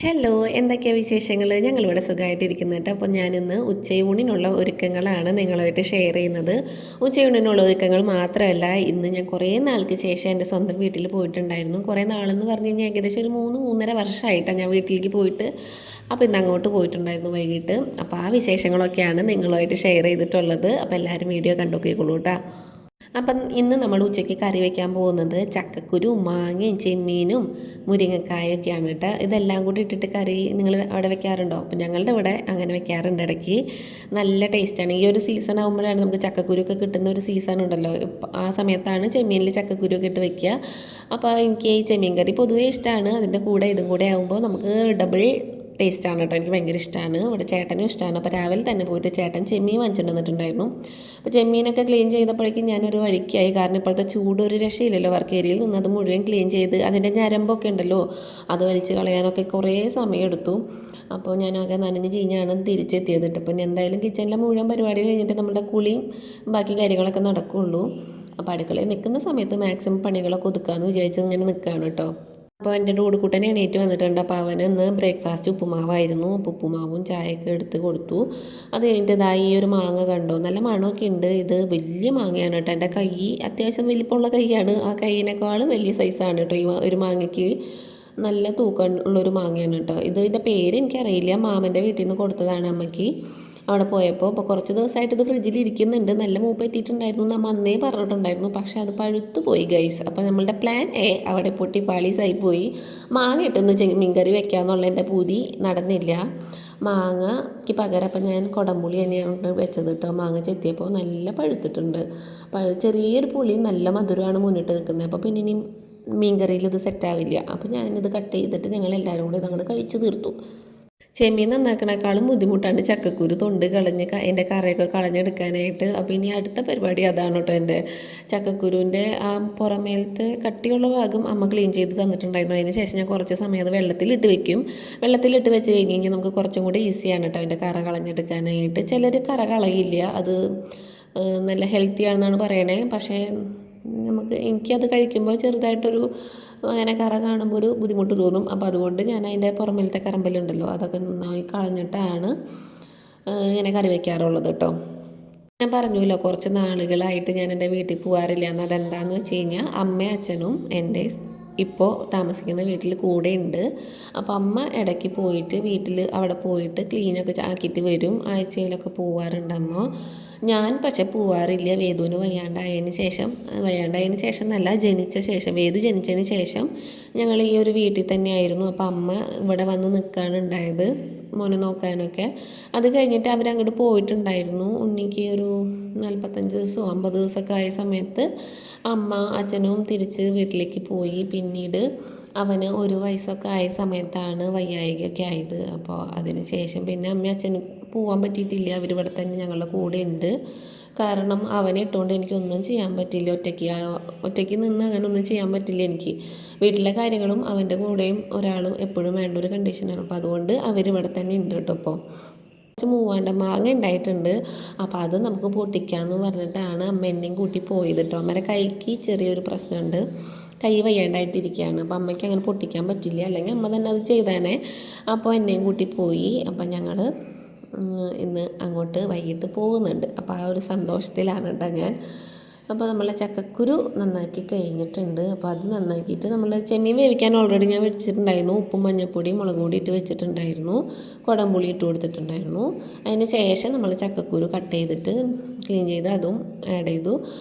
Hello, എന്തൊക്കെയാണ് വിശേഷങ്ങൾ? ഞങ്ങളിവിടെ സുഖമായിട്ടിരിക്കുന്നു കേട്ടോ. അപ്പോൾ ഞാനിന്ന് ഉച്ചയൂണിനുള്ള ഒരുക്കങ്ങളാണ് നിങ്ങളുമായിട്ട് ഷെയർ ചെയ്യുന്നത്. ഉച്ചയൂണിനുള്ള ഒരുക്കങ്ങൾ മാത്രമല്ല, ഇന്ന് ഞാൻ കുറേ നാൾക്ക് ശേഷം എൻ്റെ സ്വന്തം വീട്ടിൽ പോയിട്ടുണ്ടായിരുന്നു. കുറേ നാളെന്ന് പറഞ്ഞു കഴിഞ്ഞാൽ ഏകദേശം ഒരു 3-3.5 വർഷമായിട്ടാണ് ഞാൻ വീട്ടിലേക്ക് പോയിട്ട്. അപ്പോൾ ഇന്ന് അങ്ങോട്ട് പോയിട്ടുണ്ടായിരുന്നു വൈകിട്ട്. അപ്പോൾ ആ വിശേഷങ്ങളൊക്കെയാണ് നിങ്ങളുമായിട്ട് ഷെയർ ചെയ്തിട്ടുള്ളത്. അപ്പോൾ എല്ലാവരും വീഡിയോ കണ്ടോക്കിക്കോളൂ കേട്ടോ. അപ്പം ഇന്ന് നമ്മൾ ഉച്ചയ്ക്ക് കറി വയ്ക്കാൻ പോകുന്നത് ചക്കക്കുരു, മാങ്ങയും ചെമ്മീനും മുരിങ്ങക്കായൊക്കെയാണ് കേട്ടോ. ഇതെല്ലാം കൂടി ഇട്ടിട്ട് കറി നിങ്ങൾ അവിടെ വെക്കാറുണ്ടോ? അപ്പം ഞങ്ങളുടെ ഇവിടെ അങ്ങനെ വെക്കാറുണ്ട് ഇടയ്ക്ക്. നല്ല ടേസ്റ്റാണ്. ഈ ഒരു സീസൺ ആകുമ്പോഴാണ് നമുക്ക് ചക്കക്കുരു ഒക്കെ കിട്ടുന്ന ഒരു സീസൺ ഉണ്ടല്ലോ. ആ സമയത്താണ് ചെമ്മീനിൽ ചക്കക്കുരു ഒക്കെ ഇട്ട് വെക്കുക. അപ്പോൾ എനിക്ക് ഈ ചെമ്മീൻ കറി പൊതുവേ ഇഷ്ടമാണ്. അതിൻ്റെ കൂടെ ഇതും കൂടെ ആകുമ്പോൾ നമുക്ക് ഡബിൾ ടേസ്റ്റാണ് കേട്ടോ. എനിക്ക് ഭയങ്കര ഇഷ്ടമാണ്. ഇവിടെ ചേട്ടനും ഇഷ്ടമാണ്. അപ്പോൾ രാവിലെ തന്നെ പോയിട്ട് ചേട്ടൻ ചെമ്മീൻ വാങ്ങിച്ചിട്ട് വന്നിട്ടുണ്ടായിരുന്നു. അപ്പോൾ ചെമ്മീനൊക്കെ ക്ലീൻ ചെയ്തപ്പോഴേക്കും ഞാനൊരു വഴിക്കായി. കാരണം ഇപ്പോഴത്തെ ചൂട് ഒരു രക്ഷയില്ലല്ലോ. വർക്ക് ഏരിയയിൽ നിന്ന് അത് മുഴുവൻ ക്ലീൻ ചെയ്ത് അതിൻ്റെ ഞരമ്പൊക്കെ ഉണ്ടല്ലോ, അത് വലിച്ച് കളയാനൊക്കെ കുറേ സമയം എടുത്തു. അപ്പോൾ ഞാനാകെ നനഞ്ഞ് ചീഞ്ഞാണ് തിരിച്ചെത്തിയത്. അപ്പോൾ ഇനി എന്തായാലും കിച്ചണിലെ മുഴുവൻ പരിപാടി കഴിഞ്ഞിട്ട് നമ്മുടെ കുളിയും ബാക്കി കാര്യങ്ങളൊക്കെ നടക്കുകയുള്ളൂ. അപ്പോൾ അടുക്കളയിൽ നിൽക്കുന്ന സമയത്ത് മാക്സിമം പണികളൊക്കെ ഒതുക്കാമെന്ന് വിചാരിച്ച് ഇങ്ങനെ നിൽക്കുകയാണ് കേട്ടോ. അപ്പോൾ എൻ്റെ ഡൂടുക്കുട്ടൻ എണീറ്റ് വന്നിട്ടുണ്ട്. അപ്പോൾ അവന് ഇന്ന് ബ്രേക്ക്ഫാസ്റ്റ് ഉപ്പുമാവായിരുന്നു. അപ്പോൾ ഉപ്പുമാവും ചായയൊക്കെ എടുത്ത് കൊടുത്തു. അത് കഴിഞ്ഞിട്ട് ഇതായി ഈ ഒരു മാങ്ങ കണ്ടോ, നല്ല മണമൊക്കെ ഉണ്ട്. ഇത് വലിയ മാങ്ങയാണ് കേട്ടോ. എൻ്റെ കൈ അത്യാവശ്യം വലിപ്പമുള്ള കൈയാണ്. ആ കൈയിനേക്കാളും വലിയ സൈസാണ് കേട്ടോ ഈ ഒരു മാങ്ങയ്ക്ക്. നല്ല തൂക്കം ഉള്ളൊരു മാങ്ങയാണ് കേട്ടോ. ഇതിൻ്റെ പേര് എനിക്കറിയില്ല. മാമൻ്റെ വീട്ടിൽ നിന്ന് കൊടുത്തതാണ് അമ്മയ്ക്ക് അവിടെ പോയപ്പോൾ. അപ്പോൾ കുറച്ച് ദിവസമായിട്ട് ഇത് ഫ്രിഡ്ജിൽ ഇരിക്കുന്നുണ്ട്. നല്ല മൂപ്പ് എത്തിയിട്ടുണ്ടായിരുന്നു നമ്മൾ അന്നേ പറഞ്ഞിട്ടുണ്ടായിരുന്നു. പക്ഷേ അത് പഴുത്തു പോയി ഗൈസ്. അപ്പോൾ നമ്മളുടെ പ്ലാൻ എ അവിടെ പൊട്ടി പാളീസായി പോയി. മാങ്ങ ഇട്ടെന്ന് മീൻകറി വെക്കാമെന്നുള്ള എൻ്റെ പൂതി നടന്നില്ല. മാങ്ങയ്ക്ക് പകരം അപ്പം ഞാൻ കുടംപുളി തന്നെയാണ് വെച്ചത് കേട്ടോ. മാങ്ങ ചെത്തിയപ്പോൾ നല്ല പഴുത്തിട്ടുണ്ട്. ചെറിയൊരു പുളി നല്ല മധുരമാണ് മുന്നിട്ട് നിൽക്കുന്നത്. അപ്പോൾ പിന്നെ ഇനി മീൻകറിയിൽ ഇത് സെറ്റാവില്ല. അപ്പോൾ ഞാനിത് കട്ട് ചെയ്തിട്ട് ഞങ്ങളെല്ലാവരും കൂടി ഇതങ്ങോട്ട് കഴിച്ച് തീർത്തു. ചെമ്മീൻ നന്നാക്കണേക്കാളും ബുദ്ധിമുട്ടാണ് ചക്കക്കുരു തൊണ്ട് കളഞ്ഞ് അതിൻ്റെ കറയൊക്കെ കളഞ്ഞെടുക്കാനായിട്ട്. അപ്പോൾ ഇനി അടുത്ത പരിപാടി അതാണ് കേട്ടോ. എൻ്റെ ചക്കക്കുരുവിൻ്റെ ആ പുറമേലത്തെ കട്ടിയുള്ള ഭാഗം അമ്മ ക്ലീൻ ചെയ്ത് തന്നിട്ടുണ്ടായിരുന്നു. അതിന് ശേഷം ഞാൻ കുറച്ച് സമയം അത് വെള്ളത്തിലിട്ട് വെക്കും. വെള്ളത്തിലിട്ട് വെച്ച് കഴിഞ്ഞ് കഴിഞ്ഞാൽ നമുക്ക് കുറച്ചും കൂടി ഈസിയാണ് കേട്ടോ അതിൻ്റെ കറ കളഞ്ഞെടുക്കാനായിട്ട്. ചിലർ കറ കളയില്ല, അത് നല്ല ഹെൽത്തി ആണെന്നാണ് പറയണേ. പക്ഷേ എനിക്കത് കഴിക്കുമ്പോൾ ചെറുതായിട്ടൊരു അങ്ങനെ കറ കാണുമ്പോൾ ഒരു ബുദ്ധിമുട്ട് തോന്നും. അപ്പോൾ അതുകൊണ്ട് ഞാൻ അതിൻ്റെ പുറമേലത്തെ കറമ്പലുണ്ടല്ലോ അതൊക്കെ നന്നായി കളഞ്ഞിട്ടാണ് ഇങ്ങനെ കറി വയ്ക്കാറുള്ളത് കേട്ടോ. ഞാൻ പറഞ്ഞല്ലോ കുറച്ച് നാളുകളായിട്ട് ഞാൻ എൻ്റെ വീട്ടിൽ പോകാറില്ല എന്ന്. അതെന്താണെന്ന് വെച്ച് കഴിഞ്ഞാൽ അമ്മയും അച്ഛനും എൻ്റെ ഇപ്പോൾ താമസിക്കുന്ന വീട്ടിൽ കൂടെ ഉണ്ട്. അപ്പോൾ അമ്മ ഇടയ്ക്ക് പോയിട്ട് വീട്ടിൽ അവിടെ പോയിട്ട് ക്ലീനൊക്കെ ആക്കിയിട്ട് വരും. ആഴ്ചയിലൊക്കെ പോവാറുണ്ട് അമ്മ. ഞാൻ പക്ഷെ പോവാറില്ല. വേദുവിന് വയ്യാണ്ടായതിന് ശേഷം എന്നല്ല, ജനിച്ച ശേഷം, വേദു ജനിച്ചതിന് ശേഷം ഞങ്ങൾ ഈ ഒരു വീട്ടിൽ തന്നെയായിരുന്നു. അപ്പോൾ അമ്മ ഇവിടെ വന്ന് നിൽക്കുകയാണ് ഉണ്ടായത്, മോനെ നോക്കാനൊക്കെ. അത് കഴിഞ്ഞിട്ട് അവരങ്ങോട്ട് പോയിട്ടുണ്ടായിരുന്നു. ഉണ്ണിക്ക് ഒരു 45 ദിവസമോ 50 ദിവസമൊക്കെ ആയ സമയത്ത് അമ്മ അച്ഛനും തിരിച്ച് വീട്ടിലേക്ക് പോയി. പിന്നീട് അവന് 1 വയസ്സൊക്കെ ആയ സമയത്താണ് വയ്യായികയൊക്കെ ആയത്. അപ്പോൾ അതിന് ശേഷം പിന്നെ അമ്മയും അച്ഛനും പോകാൻ പറ്റിയിട്ടില്ല. അവരിവിടെ തന്നെ ഞങ്ങളുടെ കൂടെ ഉണ്ട്. കാരണം അവനെ ഇട്ടുകൊണ്ട് എനിക്കൊന്നും ചെയ്യാൻ പറ്റില്ല. ഒറ്റയ്ക്ക് നിന്ന് അങ്ങനെ ഒന്നും ചെയ്യാൻ പറ്റില്ല എനിക്ക്. വീട്ടിലെ കാര്യങ്ങളും അവൻ്റെ കൂടെയും ഒരാളും എപ്പോഴും വേണ്ട ഒരു കണ്ടീഷനാണ്. അപ്പോൾ അതുകൊണ്ട് അവരിവിടെ തന്നെ ഉണ്ട് കേട്ടോ. ഇപ്പോൾ കുറച്ച് മൂവാണ്ട മാങ്ങ ഉണ്ടായിട്ടുണ്ട്. അപ്പോൾ അത് നമുക്ക് പൊട്ടിക്കാമെന്ന് പറഞ്ഞിട്ടാണ് അമ്മ എന്നെയും കൂട്ടി പോയത് കേട്ടോ. അമ്മയുടെ കൈക്ക് ചെറിയൊരു പ്രശ്നമുണ്ട്, കൈ വയ്യാണ്ടായിട്ടിരിക്കുകയാണ്. അപ്പോൾ അമ്മയ്ക്ക് അങ്ങനെ പൊട്ടിക്കാൻ പറ്റില്ല, അല്ലെങ്കിൽ അമ്മ തന്നെ അത് ചെയ്താനേ. അപ്പോൾ എന്നെയും കൂട്ടി പോയി. അപ്പം ഞങ്ങൾ ഇന്ന് അങ്ങോട്ട് വൈകിട്ട് പോകുന്നുണ്ട്. അപ്പോൾ ആ ഒരു സന്തോഷത്തിലാണ് കേട്ടോ ഞാൻ. അപ്പോൾ നമ്മളെ ചക്കക്കുരു നന്നാക്കി കഴിഞ്ഞിട്ടുണ്ട്. അപ്പോൾ അത് നന്നാക്കിയിട്ട് നമ്മൾ ചെമ്മീൻ വേവിക്കാൻ ഓൾറെഡി ഞാൻ വെച്ചിട്ടുണ്ടായിരുന്നു. ഉപ്പും മഞ്ഞൾപ്പൊടിയും മുളക് പൊടി ഇട്ട് വെച്ചിട്ടുണ്ടായിരുന്നു. കുടംപുളി ഇട്ട് കൊടുത്തിട്ടുണ്ടായിരുന്നു. അതിന് ശേഷം നമ്മൾ ചക്കക്കുരു കട്ട് ചെയ്തിട്ട് ക്ലീൻ ചെയ്ത് അതും ആഡ് ചെയ്തു.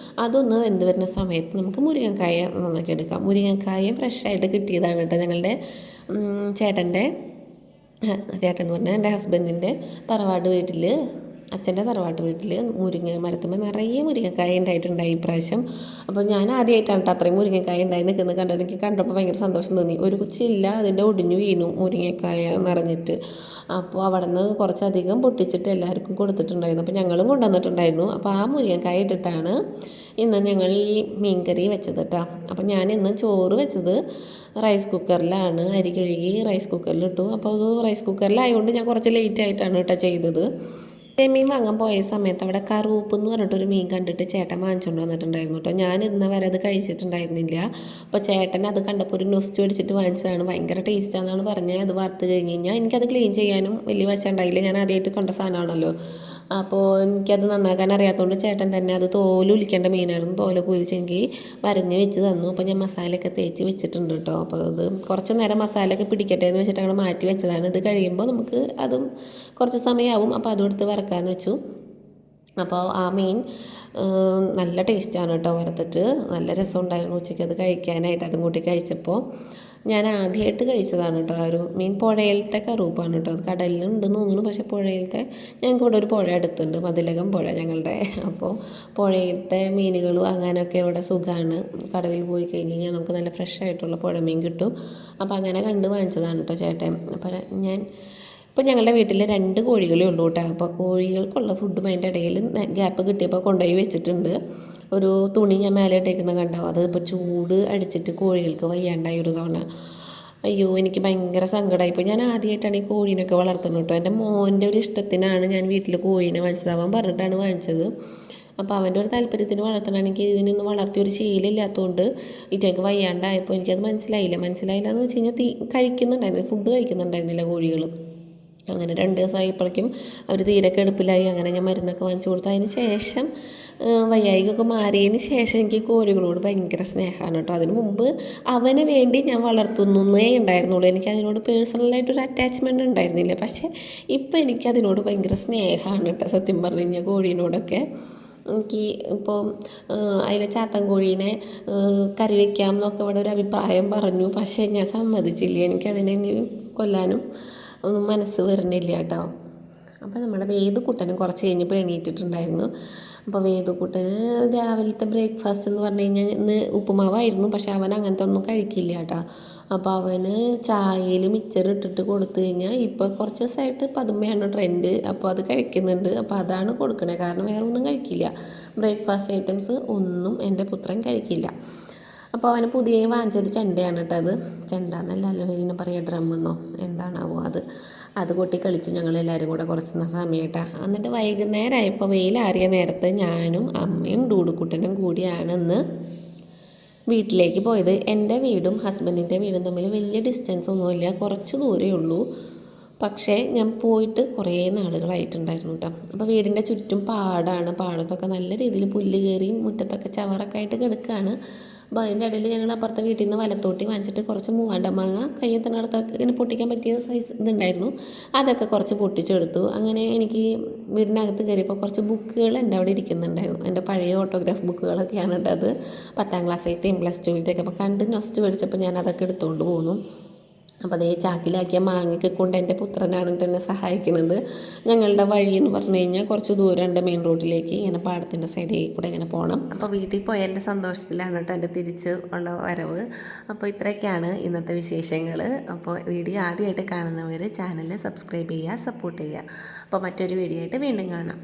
അതൊന്ന് വെന്ത് വരുന്ന സമയത്ത് നമുക്ക് മുരിങ്ങക്കായ നന്നാക്കി എടുക്കാം. മുരിങ്ങക്കായ ഫ്രഷായിട്ട് കിട്ടിയതാണ് കേട്ടോ. ഞങ്ങളുടെ ചേട്ടൻ എന്ന് പറഞ്ഞാൽ എൻ്റെ ഹസ്ബൻഡിൻ്റെ തറവാട് വീട്ടിൽ, അച്ഛൻ്റെ തറവാട്ട് വീട്ടിൽ മുരിങ്ങ മരത്തുമ്പോൾ നിറയെ മുരിങ്ങക്കായ ഉണ്ടായിട്ടുണ്ടായി ഇപ്രാവശ്യം. അപ്പോൾ ഞാൻ ആദ്യമായിട്ടാണ് കേട്ടോ അത്രയും മുരിങ്ങക്കായ ഉണ്ടായി നിൽക്കുന്നത് കണ്ടിട്ട്. എനിക്ക് കണ്ടപ്പോൾ ഭയങ്കര സന്തോഷം തോന്നി. ഒരു കുച്ചില്ല അതിൻ്റെ ഒടിഞ്ഞു വീണു മുരിങ്ങക്കായ നിറഞ്ഞിട്ട്. അപ്പോൾ അവിടെ നിന്ന് കുറച്ചധികം പൊട്ടിച്ചിട്ട് എല്ലാവർക്കും കൊടുത്തിട്ടുണ്ടായിരുന്നു. അപ്പോൾ ഞങ്ങളും കൊണ്ടുവന്നിട്ടുണ്ടായിരുന്നു. അപ്പോൾ ആ മുരിങ്ങക്കായ ഇട്ടിട്ടാണ് ഇന്ന് ഞങ്ങൾ മീൻകറി വെച്ചത് കേട്ടോ. അപ്പോൾ ഞാൻ ഇന്ന് ചോറ് വെച്ചത് റൈസ് കുക്കറിലാണ്. അരി കഴുകി റൈസ് കുക്കറിലിട്ടു. അപ്പോൾ അത് റൈസ് കുക്കറിലായതുകൊണ്ട് ഞാൻ കുറച്ച് ലേറ്റ് ആയിട്ടാണ് കേട്ടോ ചെയ്തത്. ചെമ്മീൻ വാങ്ങാൻ പോയ സമയത്ത് അവിടെ കറൂപ്പ് എന്ന് പറഞ്ഞിട്ടൊരു മീൻ കണ്ടിട്ട് ചേട്ടൻ വാങ്ങിച്ചുകൊണ്ട് വന്നിട്ടുണ്ടായിരുന്നു കേട്ടോ. ഞാൻ ഇന്ന് വരെ അത് കഴിച്ചിട്ടുണ്ടായിരുന്നില്ല. അപ്പോൾ ചേട്ടൻ അത് കണ്ടപ്പോൾ ഒരു നൊസ്റ്റ് അടിച്ചിട്ട് വാങ്ങിച്ചതാണ്. ഭയങ്കര ടേസ്റ്റാണെന്നാണ് പറഞ്ഞത്. അത് വറുത്ത് കഴിഞ്ഞ് കഴിഞ്ഞാൽ എനിക്കത് ക്ലീൻ ചെയ്യാനും വലിയ വശം ഉണ്ടായില്ല. ഞാൻ ആദ്യമായിട്ട് കൊണ്ട സാധനമാണല്ലോ. അപ്പോൾ എനിക്കത് നന്നാക്കാൻ അറിയാത്തതുകൊണ്ട് ചേട്ടൻ തന്നെ അത് തോലുലിക്കേണ്ട മീനായിരുന്നു. തോലൊക്കെ ഉലിച്ച് എനിക്ക് വരഞ്ഞ് വെച്ച് തന്നു. അപ്പോൾ ഞാൻ മസാലയൊക്കെ തേച്ച് വെച്ചിട്ടുണ്ട് കേട്ടോ. അപ്പോൾ ഇത് കുറച്ച് നേരം മസാലയൊക്കെ പിടിക്കട്ടെ എന്ന് വെച്ചിട്ട് അങ്ങനെ മാറ്റി വെച്ചതാണ്. ഇത് കഴിയുമ്പോൾ നമുക്ക് അതും കുറച്ച് സമയമാവും. അപ്പോൾ അതും എടുത്ത് വറക്കാമെന്ന് വെച്ചു. അപ്പോൾ ആ മീൻ നല്ല ടേസ്റ്റാണ് കേട്ടോ വറുത്തിട്ട്. നല്ല രസമുണ്ടായിരുന്നു ഉച്ചയ്ക്ക് അത് കഴിക്കാനായിട്ട്. അതും കൂട്ടി കഴിച്ചപ്പോൾ ഞാൻ ആദ്യമായിട്ട് കഴിച്ചതാണ് കേട്ടോ ആ ഒരു മീൻ. പുഴയിലത്തെ കറൂപ്പാണ് കേട്ടോ. അത് കടലിലുണ്ടെന്ന് തോന്നുന്നു. പക്ഷേ പുഴയിലത്തെ ഞങ്ങൾക്ക് ഇവിടെ ഒരു പുഴ അടുത്തുണ്ട്, മതിലകം പുഴ ഞങ്ങളുടെ. അപ്പോൾ പുഴയിലത്തെ മീനുകൾ വാങ്ങാനൊക്കെ ഇവിടെ സുഖമാണ്. കടലിൽ പോയി കഴിഞ്ഞ് കഴിഞ്ഞാൽ നമുക്ക് നല്ല ഫ്രഷ് ആയിട്ടുള്ള പുഴമീൻ കിട്ടും. അപ്പോൾ അങ്ങനെ കണ്ട് വാങ്ങിച്ചതാണ് കേട്ടോ ചേട്ടൻ. അപ്പോൾ ഇപ്പോൾ ഞങ്ങളുടെ വീട്ടിൽ 2 കോഴികളേ ഉള്ളൂ കേട്ടോ. അപ്പോൾ കോഴികൾക്കുള്ള ഫുഡും അതിൻ്റെ ഇടയിൽ ഗ്യാപ്പ് കിട്ടിയപ്പോൾ കൊണ്ടുപോയി വെച്ചിട്ടുണ്ട്. ഒരു തുണി ഞാൻ മേലെ ഇട്ടേക്കുന്നത് കണ്ടോ, അത് ഇപ്പോൾ ചൂട് അടിച്ചിട്ട് കോഴികൾക്ക് വയ്യാണ്ടായി ഒരു തവണ. അയ്യോ, എനിക്ക് ഭയങ്കര സങ്കടമായിപ്പോൾ. ഞാൻ ആദ്യമായിട്ടാണ് ഈ കോഴീനൊക്കെ വളർത്തുന്നത് കേട്ടോ. എൻ്റെ മോൻ്റെ ഒരു ഇഷ്ടത്തിനാണ് ഞാൻ വീട്ടിൽ കോഴീനെ വാങ്ങിച്ചത്. അവൻ പറഞ്ഞിട്ടാണ് വാങ്ങിച്ചത്. അപ്പോൾ അവൻ്റെ ഒരു താല്പര്യത്തിന് വളർത്തണമെങ്കിൽ ഇതിനൊന്നും വളർത്തിയ ഒരു ശീലമില്ലാത്തതുകൊണ്ട് ഇറ്റേക്ക് വയ്യാണ്ടായപ്പോൾ എനിക്കത് മനസ്സിലായില്ല എന്ന് വെച്ച് കഴിഞ്ഞാൽ കഴിക്കുന്നുണ്ടായിരുന്നു, ഫുഡ് കഴിക്കുന്നുണ്ടായിരുന്നില്ല കോഴികൾ. അങ്ങനെ 2 ദിവസമായപ്പോഴേക്കും അവർ തീരെ കിടപ്പിലായി. അങ്ങനെ ഞാൻ മരുന്നൊക്കെ വാങ്ങിച്ചു കൊടുത്തു. അതിന് ശേഷം വയ്യായികൊക്കെ മാറിയതിന് ശേഷം എനിക്ക് കോഴികളോട് ഭയങ്കര സ്നേഹമാണ് കേട്ടോ. അതിന് മുമ്പ് അവന് വേണ്ടി ഞാൻ വളർത്തുന്നേ ഉണ്ടായിരുന്നുള്ളൂ. എനിക്ക് അതിനോട് പേഴ്സണലായിട്ടൊരു അറ്റാച്ച്മെൻറ്റ് ഉണ്ടായിരുന്നില്ല. പക്ഷേ ഇപ്പം എനിക്കതിനോട് ഭയങ്കര സ്നേഹമാണ് കേട്ടോ സത്യം പറഞ്ഞു കഴിഞ്ഞാൽ കോഴീനോടൊക്കെ. എനിക്ക് ഇപ്പോൾ അതിലെ ചാത്തൻ കോഴീനെ കറി വയ്ക്കാം എന്നൊക്കെ ഇവിടെ ഒരു അഭിപ്രായം പറഞ്ഞു. പക്ഷേ ഞാൻ സമ്മതിച്ചില്ല. എനിക്കതിനെ കൊല്ലാനും ഒന്നും മനസ്സ് വരുന്നില്ല കേട്ടോ. അപ്പോൾ നമ്മുടെ വേദുക്കുട്ടനും കുറച്ച് കഴിഞ്ഞപ്പോൾ എണീറ്റിട്ടുണ്ടായിരുന്നു. അപ്പോൾ വേദുക്കുട്ടന് രാവിലത്തെ ബ്രേക്ക്ഫാസ്റ്റ് എന്ന് പറഞ്ഞു കഴിഞ്ഞാൽ ഇന്ന് ഉപ്പുമാവായിരുന്നു. പക്ഷെ അവൻ അങ്ങനത്തെ ഒന്നും കഴിക്കില്ല കേട്ടോ. അപ്പോൾ അവന് ചായയിൽ മിച്ചർ ഇട്ടിട്ട് കൊടുത്തു കഴിഞ്ഞാൽ ഇപ്പോൾ കുറച്ച് ദിവസമായിട്ട് പതുമയാണ് ട്രെൻഡ്. അപ്പോൾ അത് കഴിക്കുന്നുണ്ട്. അപ്പോൾ അതാണ് കൊടുക്കണേ, കാരണം വേറെ ഒന്നും കഴിക്കില്ല. ബ്രേക്ക്ഫാസ്റ്റ് ഐറ്റംസ് ഒന്നും എൻ്റെ പുത്രൻ കഴിക്കില്ല. അപ്പോൾ അവന് പുതിയ വാങ്ങിച്ചൊരു ചെണ്ടയാണ് കേട്ടോ. അത് ചെണ്ട എന്നല്ലല്ലോ ഇതിനെ പറയുക, ഡ്രമ്മെന്നോ എന്താണാവോ. അത് കൊട്ടി കളിച്ചു ഞങ്ങളെല്ലാവരും കൂടെ കുറച്ച് സമയം കേട്ടോ. എന്നിട്ട് വൈകുന്നേരമായപ്പോൾ വെയിലാറിയ നേരത്ത് ഞാനും അമ്മയും ഡൂഡുക്കുട്ടനും കൂടിയാണ് ഇന്ന് വീട്ടിലേക്ക് പോയത്. എൻ്റെ വീടും ഹസ്ബൻഡിൻ്റെ വീടും തമ്മിൽ വലിയ ഡിസ്റ്റൻസ് ഒന്നുമില്ല, കുറച്ച് ദൂരമേ ഉള്ളൂ. പക്ഷേ ഞാൻ പോയിട്ട് കുറേ നാളുകളായിട്ടുണ്ടായിരുന്നു കേട്ടോ. അപ്പോൾ വീടിൻ്റെ ചുറ്റും പാടാണ്. പാടത്തൊക്കെ നല്ല രീതിയിൽ പുല്ല് കയറി മുറ്റത്തൊക്കെ ചവറൊക്കെ ആയിട്ട് കിടക്കുകയാണ്. അപ്പോൾ അതിൻ്റെ ഇടയിൽ ഞങ്ങൾ അപ്പുറത്തെ വീട്ടിൽ നിന്ന് വലത്തോട്ടി വാങ്ങിച്ചിട്ട് കുറച്ച് മൂവാണ്ടമാങ്ങ കയ്യെത്തുന്നിടത്തൊക്കെ ഇങ്ങനെ പൊട്ടിക്കാൻ പറ്റിയ സൈസ് ഇതുണ്ടായിരുന്നു. അതൊക്കെ കുറച്ച് പൊട്ടിച്ചെടുത്തു. അങ്ങനെ എനിക്ക് വീടിനകത്ത് കയറിയപ്പോൾ കുറച്ച് ബുക്കുകൾ എൻ്റെ അവിടെ ഇരിക്കുന്നുണ്ടായിരുന്നു. എൻ്റെ പഴയ ഓട്ടോഗ്രാഫ് ബുക്കുകളൊക്കെയാണ് കേട്ടോ. അത് 10ാം ക്ലാസ്സിലത്തെയും +2ലത്തെയൊക്കെ. അപ്പോൾ കണ്ട് നൊസ്റ്റ് മേടിച്ചപ്പോൾ ഞാൻ അതൊക്കെ എടുത്തുകൊണ്ട് പോന്നു. അപ്പോൾ അതേ ചാക്കിലാക്കിയ മാങ്ങയൊക്കെ കൊണ്ട് എൻ്റെ പുത്രനാണ് എന്നെ സഹായിക്കുന്നത്. ഞങ്ങളുടെ വഴി എന്ന് പറഞ്ഞു കഴിഞ്ഞാൽ കുറച്ച് ദൂരമുണ്ട് മെയിൻ റോഡിലേക്ക്, ഇങ്ങനെ പാടത്തിൻ്റെ സൈഡിൽ കൂടെ ഇങ്ങനെ പോകണം. അപ്പോൾ വീട്ടിൽ പോയ എൻ്റെ സന്തോഷത്തിലാണ് കേട്ടോ എൻ്റെ തിരിച്ച് ഉള്ള വരവ്. അപ്പോൾ ഇത്രയൊക്കെയാണ് ഇന്നത്തെ വിശേഷങ്ങൾ. അപ്പോൾ വീഡിയോ ആദ്യമായിട്ട് കാണുന്നവർ ചാനൽ സബ്സ്ക്രൈബ് ചെയ്യുക, സപ്പോർട്ട് ചെയ്യുക. അപ്പോൾ മറ്റൊരു വീഡിയോ ആയിട്ട് വീണ്ടും കാണാം.